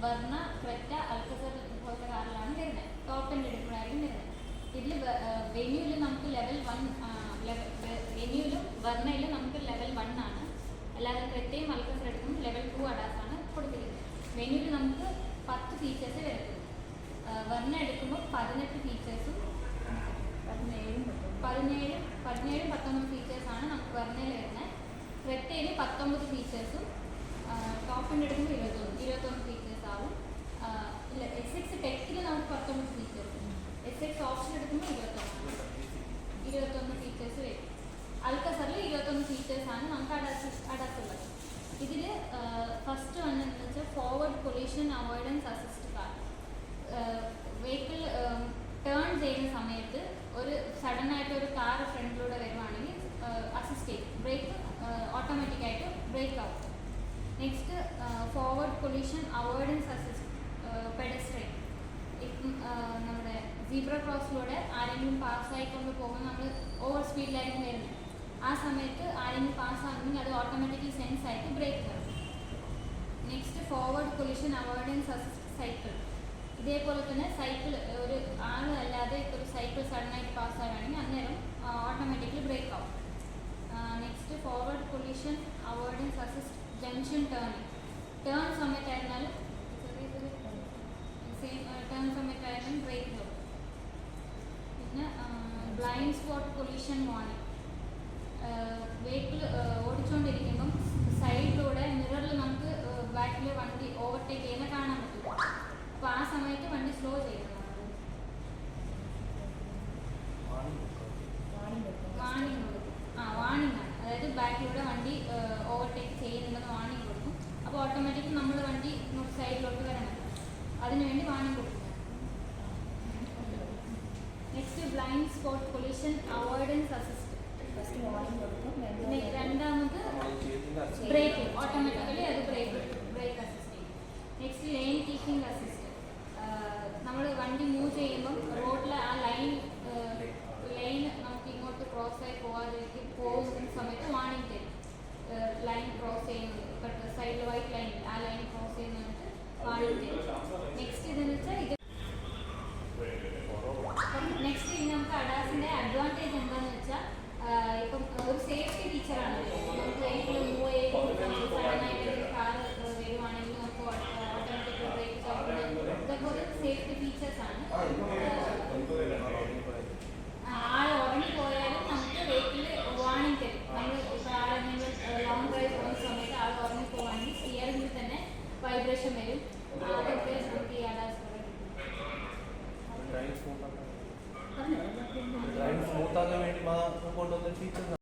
വർണ്ണ, ക്രെറ്റ, അൽക്കസർ പോലത്തെ കാറിലാണ് വരുന്നത്. ടോപ്പ് എൻഡ് എടുക്കുമ്പോഴായിരിക്കും വരുന്നത്. ഇതിൽ വെന്യൂവിൽ നമുക്ക് ലെവൽ 1, വെന്യൂവിലും വർണ്ണയിലും നമുക്ക് ലെവൽ 1 ആണ്. അല്ലാതെ ക്രെറ്റയും അൽക്കസർ എടുക്കുമ്പോൾ ലെവൽ 2 അഡാസാണ് കൊടുത്തിരിക്കുന്നത്. വെന്യൂവിൽ നമുക്ക് 10 ഫീച്ചേഴ്സ് വരുന്നത്. വർണ്ണ എടുക്കുമ്പോൾ 18 ഫീച്ചേഴ്സും 19 ഫീച്ചേഴ്സാണ് നമുക്ക് വർണ്ണയിൽ വരുന്നത്. ക്രെറ്റയിൽ 19 ഫീച്ചേഴ്സും ടോപ്പ് എൻഡ് എടുക്കുമ്പോൾ 21 ഫീച്ചേഴ്സ് ആവും. ഇല്ല, SX ടെക്കിൽ നമുക്ക് 19 ഫീച്ചേഴ്സ്, SX ഓപ്ഷൻ എടുക്കുമ്പോൾ 21 ഫീച്ചേഴ്സ് വരും. അൽക്കസറിൽ 21 ഫീച്ചേഴ്സാണ് നമുക്ക് അഡാസ് ഉള്ളത്. ഇതിൽ ഫസ്റ്റ് വന്നെന്ന് വെച്ചാൽ forward collision avoidance assist car. Vehicle turn ചെയ്യുന്ന സമയത്ത് ഒരു സഡനായിട്ട് ഒരു കാർ ഫ്രണ്ടിലൂടെ വരുവാണെങ്കിൽ അസിസ്റ്റ് ചെയ്യും. ബ്രേക്ക് ഓട്ടോമാറ്റിക്കായിട്ട് ബ്രേക്ക് ആവും. Next forward collision avoidance assist pedestrian. നമ്മുടെ സീബ്ര ക്രോസിലൂടെ ആരെങ്കിലും പാസ്സായിക്കൊണ്ട് പോകുമ്പോൾ നമ്മൾ ഓവർ സ്പീഡിലായിരിക്കും വരുന്നത്. ആ സമയത്ത് ആരെങ്കിലും പാസ്സാകുന്നെങ്കിൽ അത് ഓട്ടോമാറ്റിക്കലി സെൻസ് ആയിട്ട് ബ്രേക്ക് തരും. Next forward collision avoidance assist cycle. ഇതേപോലെ തന്നെ സൈക്കിൾ ഒരു ആൾ അല്ലാതെ ഒരു സൈക്കിൾ സഡനായിട്ട് പാസ്സാകുകയാണെങ്കിൽ അന്നേരം ഓട്ടോമാറ്റിക്കലി ബ്രേക്ക് ആവും. Next forward collision avoidance assist junction turning. Turn സമയത്തായിരുന്നാലും ബ്രേക്ക് ആവും. പിന്നെ blind spot collision warning. Vehicle ഓടിച്ചുകൊണ്ടിരിക്കുമ്പം സൈഡിലൂടെ മിററിൽ നമുക്ക് ബാക്കിൽ വണ്ടി ഓവർടേക്ക് ചെയ്യുന്ന കാണാൻ പറ്റും. അപ്പോൾ ആ സമയത്ത് വണ്ടി സ്ലോ ചെയ്യണം. വാണിംഗ് ആണ്. അതായത് ബാക്കിലൂടെ വണ്ടി ഓവർടേക്ക് ചെയ്യുന്നുണ്ടെന്ന് വാണിംഗ് കൊടുക്കും. അപ്പോൾ ഓട്ടോമാറ്റിക്കലി നമ്മൾ വണ്ടി സൈഡിലോട്ട് വരണം. അതിനുവേണ്ടി വാണിംഗ് കൊടുക്കും. Next blind spot collision avoidance assist. രണ്ടാമത് ബ്രേക്ക്, ഓട്ടോമാറ്റിക്കലി അത് ബ്രേക്ക് അസിസ്റ്റ് ചെയ്യും. Next line keeping assist. നമ്മൾ വണ്ടി മൂവ് ചെയ്യുമ്പം റോഡിലെ ആ ലൈൻ നമുക്ക് ഇങ്ങോട്ട് ക്രോസ് ആയി പോകുന്ന സമയത്ത് വാണിംഗ് തരും. ലൈൻ ക്രോസ് ചെയ്യുന്നത് സൈഡിൽ വൈറ്റ് ലൈൻ, ആ ലൈൻ ക്രോസ് ചെയ്യുന്നതിന് വാണിംഗ് തരും. നെക്സ്റ്റ് ഇതെന്ന് വെച്ചാൽ നെക്സ്റ്റ് നമുക്ക് അഡാസിൻ്റെ അഡ്വാൻറ്റേജ് എന്താണെന്ന് വെച്ചാൽ ഇപ്പം ഒരു സേഫ്റ്റി ഫീച്ചറാണ്. നമുക്ക് വെഹിക്കിൾ മൂവ് ചെയ്യുമ്പോൾ സഡനായിട്ട് കാർ വരുവാണെങ്കിൽ നമുക്ക് ഓട്ടോമാറ്റിക് ബ്രേക്ക് ചവിട്ടുന്നത് ഇതൊക്കെ ഒരു സേഫ്റ്റി ഫീച്ചേഴ്സാണ്. ആൾ ഉറങ്ങിപ്പോയാലും നമുക്ക് വെഹിക്കിൾ വാണിംഗ് തരും. നമ്മൾ ഇപ്പോൾ ആളെന്തെങ്കിലും ലോങ് ഡ്രൈവ് പോകുന്ന സമയത്ത് ആൾ ഉറങ്ങിപ്പോവാണെങ്കിൽ സ്റ്റിയറിംഗിൽ തന്നെ വൈബ്രേഷൻ വരും. അതൊക്കെ നമുക്ക് ഈ അഡാസ് സ്മൂത്താക്കാൻ വേണ്ടി കൊണ്ടുവന്ന ഫീച്ചേഴ്സ്.